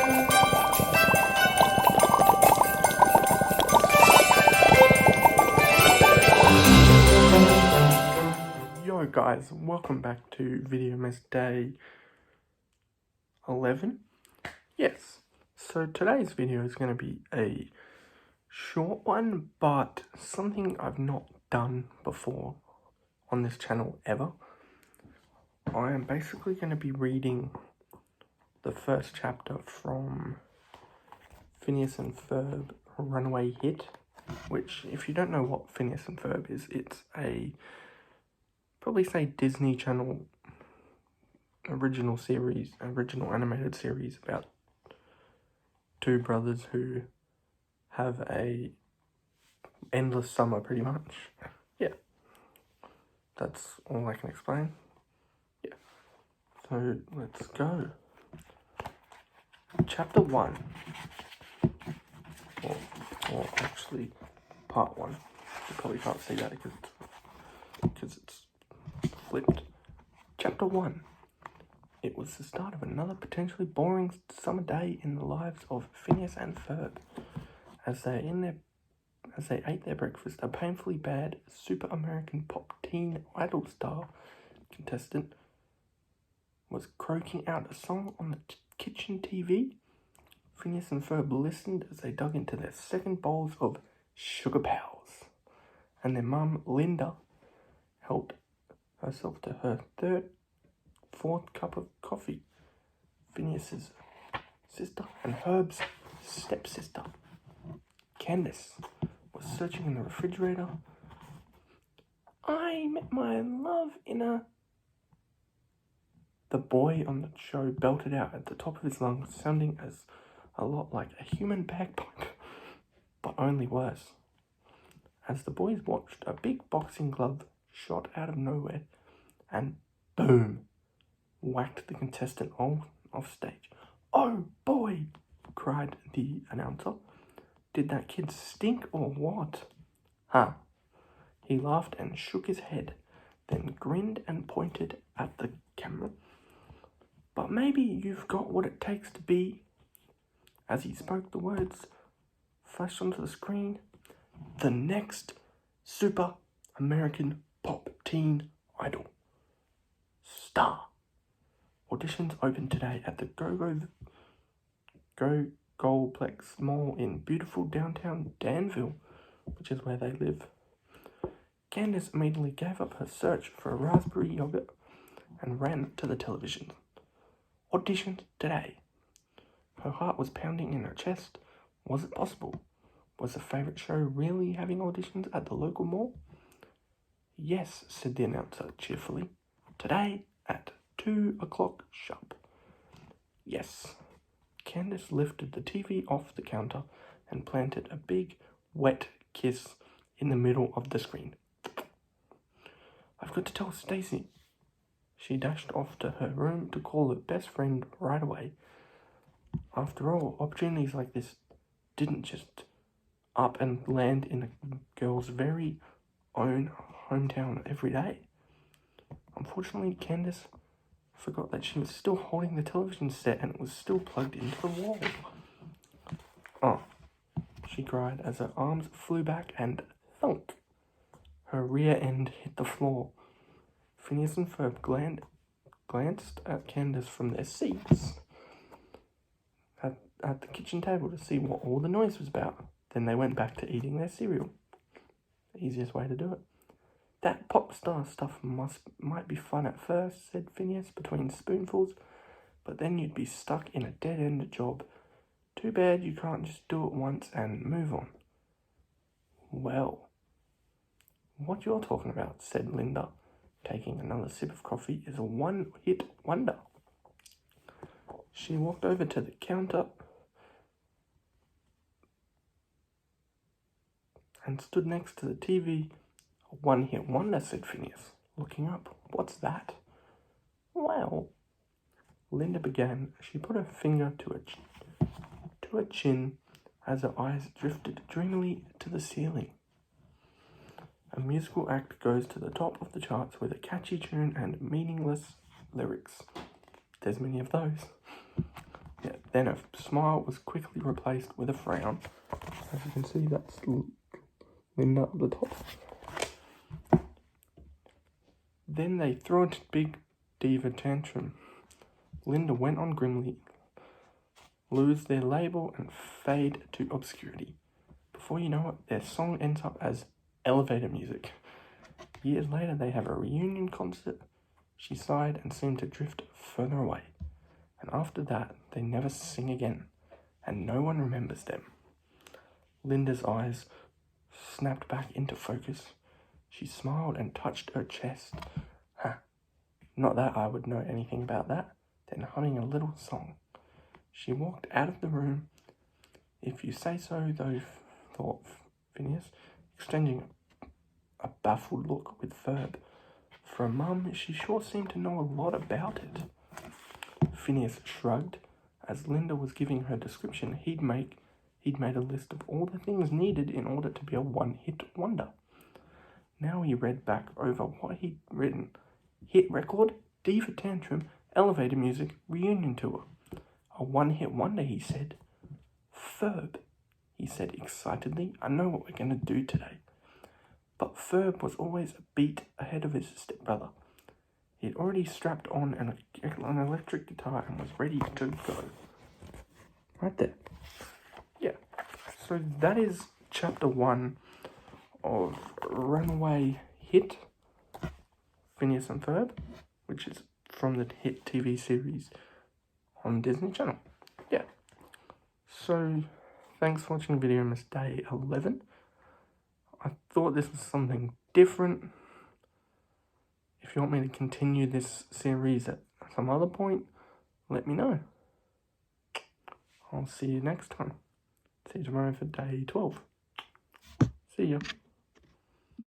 Yo guys, welcome back to Videomas Day 11. Yes, so today's video is going to be a short one, but something I've not done before on this channel ever. I am basically going to be reading the first chapter from Phineas and Ferb Runaway Hit, which, if you don't know what Phineas and Ferb is, it's a probably say Disney Channel original animated series about two brothers who have a endless summer, pretty much. Yeah, that's all I can explain. Yeah, so let's go. Chapter 1, or actually part 1. You probably can't see that because it's flipped. Chapter 1. It was the start of another potentially boring summer day in the lives of Phineas and Ferb. As they ate their breakfast, a painfully bad Super American Pop Teen Idol star contestant was croaking out a song on the kitchen TV. Phineas and Ferb listened as they dug into their second bowls of Sugar Pals, and their mum, Linda, helped herself to her fourth cup of coffee. Phineas's sister and Herb's stepsister, Candace, was searching in the refrigerator. I met my love in a... The boy on the show belted out at the top of his lungs, sounding as a lot like a human bagpipe, but only worse. As the boys watched, a big boxing glove shot out of nowhere and boom, whacked the contestant off stage. "Oh boy," cried the announcer. "Did that kid stink or what?" "Huh." He laughed and shook his head, then grinned and pointed at the camera. "But maybe you've got what it takes to be..." As he spoke, the words flashed onto the screen. "The next Super American Pop Teen Idol star. Auditions open today at the Goldplex Mall in beautiful downtown Danville," which is where they live. Candace immediately gave up her search for a raspberry yogurt and ran to the television. Auditions today. Her heart was pounding in her chest. Was it possible? Was the favourite show really having auditions at the local mall? "Yes," said the announcer cheerfully. "Today at 2 o'clock sharp." Yes. Candace lifted the TV off the counter and planted a big, wet kiss in the middle of the screen. "I've got to tell Stacy." She dashed off to her room to call her best friend right away. After all, opportunities like this didn't just up and land in a girl's very own hometown every day. Unfortunately, Candace forgot that she was still holding the television set and it was still plugged into the wall. "Oh," she cried as her arms flew back and thunk. Her rear end hit the floor. Phineas and Ferb glanced at Candace from their seats at the kitchen table to see what all the noise was about. Then they went back to eating their cereal. The easiest way to do it. "That pop star stuff might be fun at first," said Phineas between spoonfuls, "but then you'd be stuck in a dead-end job. Too bad you can't just do it once and move on." "Well, what you're talking about," said Linda, taking another sip of coffee, "is a one-hit wonder." She walked over to the counter and stood next to the TV. "A one-hit wonder," said Phineas, looking up. "What's that?" "Well," Linda began. She put her finger to her chin as her eyes drifted dreamily to the ceiling. "A musical act goes to the top of the charts with a catchy tune and meaningless lyrics. There's many of those. Yeah, then a smile was quickly replaced with a frown. As you can see, that's Linda at the top. Then they threw a big diva tantrum. Linda went on grimly, lose their label and fade to obscurity. Before you know it, their song ends up as elevator music. Years later, they have a reunion concert. She sighed and seemed to drift further away. And after that, they never sing again, and no one remembers them. Linda's eyes snapped back into focus. She smiled and touched her chest. Not that I would know anything about that. Then humming a little song. She walked out of the room. If you say so, though, thought Phineas, exchanging a baffled look with Ferb. For a mum, she sure seemed to know a lot about it. Phineas shrugged. As Linda was giving her description, he'd made a list of all the things needed in order to be a one-hit wonder. Now he read back over what he'd written. Hit record, diva tantrum, elevator music, reunion tour. A one-hit wonder, he said. Ferb, he said excitedly, I know what we're going to do today. But Ferb was always a beat ahead of his stepbrother. He'd already strapped on an electric guitar and was ready to go. Right there. Yeah. So that is chapter 1 of Runaway Hit, Phineas and Ferb, which is from the hit TV series on Disney Channel. Yeah. So, thanks for watching Videomas Day 11. I thought this was something different. If you want me to continue this series at some other point, let me know. I'll see you next time. See you tomorrow for day 12. See ya.